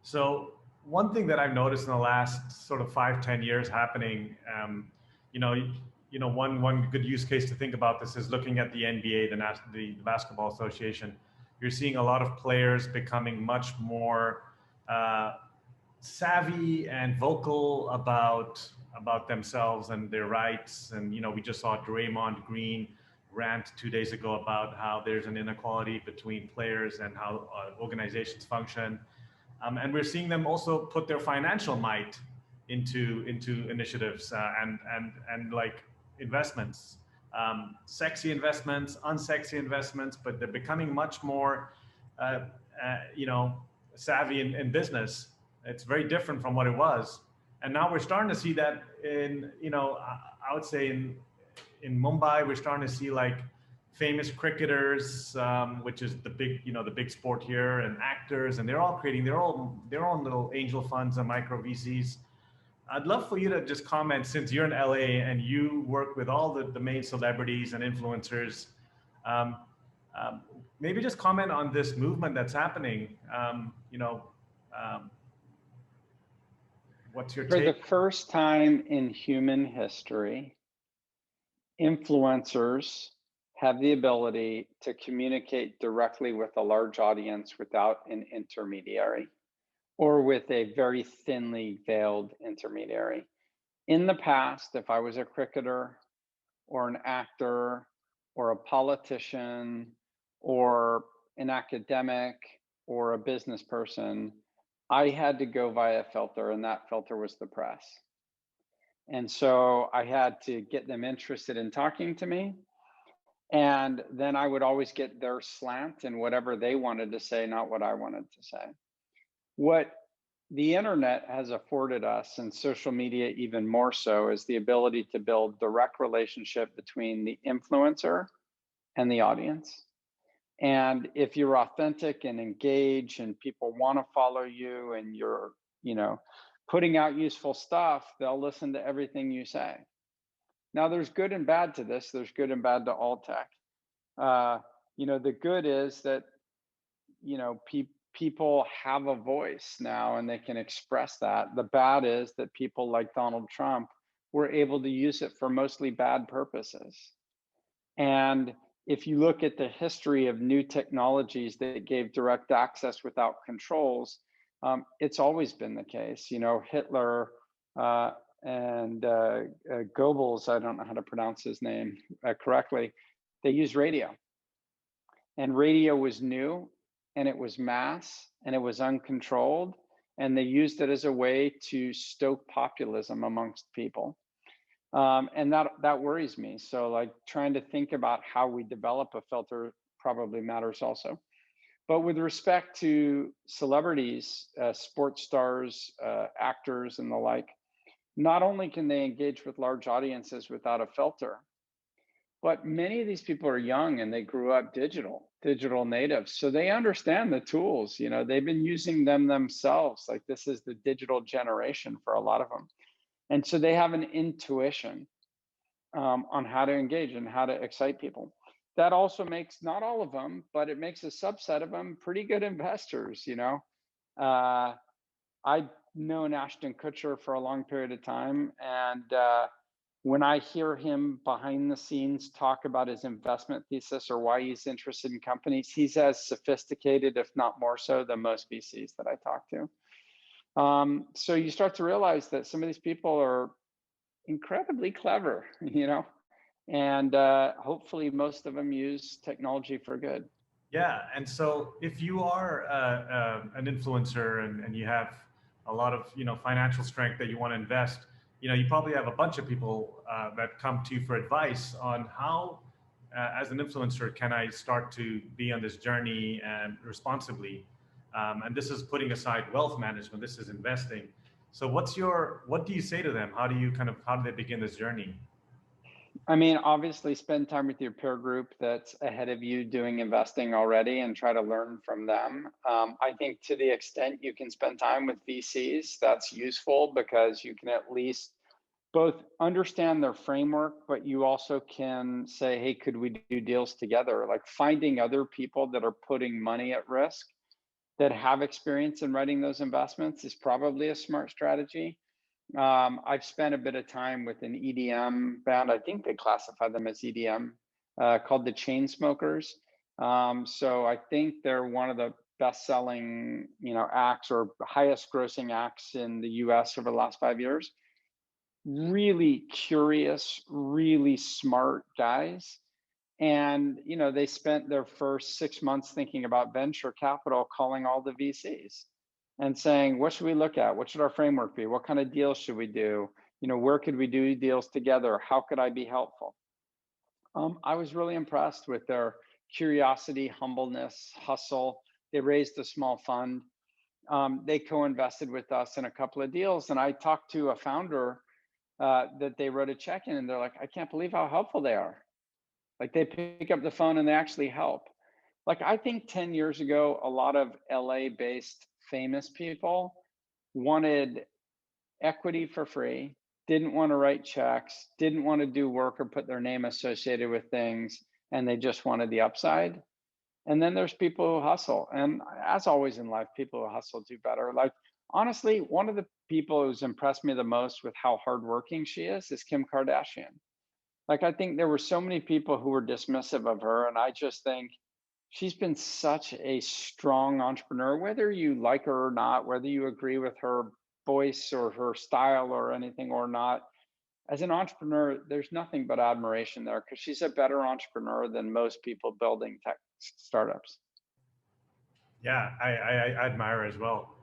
So one thing that I've noticed in the last sort of 5, 10 years happening, you know, one good use case to think about this is looking at the NBA, the Basketball Association. You're seeing a lot of players becoming much more uh, savvy and vocal about themselves and their rights. And we just saw Draymond Green rant 2 days ago about how there's an inequality between players and how organizations function. And we're seeing them also put their financial might into initiatives and like investments, sexy investments, unsexy investments, but they're becoming much more, uh, you know, savvy in business. It's very different from what it was, and now we're starting to see that in, I would say in Mumbai, we're starting to see like famous cricketers, which is the big sport here, and actors, and they're all creating their own little angel funds and micro VCs. I'd love for you to just comment, since you're in LA and you work with all the main celebrities and influencers. Um, Maybe just comment on this movement that's happening. Um, what's your For the take? first time in human history, influencers have the ability to communicate directly with a large audience without an intermediary, or with a very thinly veiled intermediary. In the past, if I was a cricketer or an actor or a politician or an academic or a business person, I had to go via a filter, and that filter was the press. And so I had to get them interested in talking to me. And then I would always get their slant and whatever they wanted to say, not what I wanted to say. What the internet has afforded us, and social media even more so, is the ability to build direct relationship between the influencer and the audience. And if you're authentic and engaged and people want to follow you, and you're, putting out useful stuff, they'll listen to everything you say. Now, there's good and bad to this. There's good and bad to all tech. The good is that, people have a voice now and they can express that. The bad is that people like Donald Trump were able to use it for mostly bad purposes. And if you look at the history of new technologies that gave direct access without controls, it's always been the case. Hitler and Goebbels, I don't know how to pronounce his name correctly, they used radio. And radio was new, and it was mass, and it was uncontrolled, and they used it as a way to stoke populism amongst people. And that worries me. So, like, trying to think about how we develop a filter probably matters also. But with respect to celebrities, sports stars, actors, and the like, not only can they engage with large audiences without a filter, but many of these people are young and they grew up digital natives. So they understand the tools, they've been using them themselves. Like, this is the digital generation for a lot of them. And so they have an intuition on how to engage and how to excite people. That also makes, not all of them, but it makes a subset of them pretty good investors. I've known Ashton Kutcher for a long period of time, and when I hear him behind the scenes talk about his investment thesis or why he's interested in companies, he's as sophisticated, if not more so, than most VCs that I talk to. So you start to realize that some of these people are incredibly clever, and hopefully most of them use technology for good. Yeah, and so if you are an influencer and you have a lot of financial strength that you want to invest, you probably have a bunch of people that come to you for advice on how, as an influencer, can I start to be on this journey and responsibly. And this is putting aside wealth management. This is investing. So what do you say to them? How do they begin this journey? I mean, obviously spend time with your peer group that's ahead of you doing investing already and try to learn from them. I think to the extent you can spend time with VCs, that's useful, because you can at least both understand their framework, but you also can say, hey, could we do deals together? Like, finding other people that are putting money at risk that have experience in writing those investments is probably a smart strategy. I've spent a bit of time with an EDM band. I think they classify them as EDM, called the Chainsmokers. So I think they're one of the best-selling, acts or highest-grossing acts in the U.S. over the last 5 years. Really curious, really smart guys. And they spent their first 6 months thinking about venture capital, calling all the VCs and saying, what should we look at? What should our framework be? What kind of deals should we do? Where could we do deals together? How could I be helpful? I was really impressed with their curiosity, humbleness, hustle. They raised a small fund. They co-invested with us in a couple of deals. And I talked to a founder that they wrote a check in, and they're like, I can't believe how helpful they are. Like, they pick up the phone and they actually help. Like, I think 10 years ago, a lot of LA based famous people wanted equity for free, didn't want to write checks, didn't want to do work or put their name associated with things, and they just wanted the upside. And then there's people who hustle. And as always in life, people who hustle do better. Like, honestly, one of the people who's impressed me the most with how hardworking she is Kim Kardashian. Like, I think there were so many people who were dismissive of her, and I just think she's been such a strong entrepreneur, whether you like her or not, whether you agree with her voice or her style or anything or not. As an entrepreneur, there's nothing but admiration there, because she's a better entrepreneur than most people building tech startups. Yeah, I admire her as well.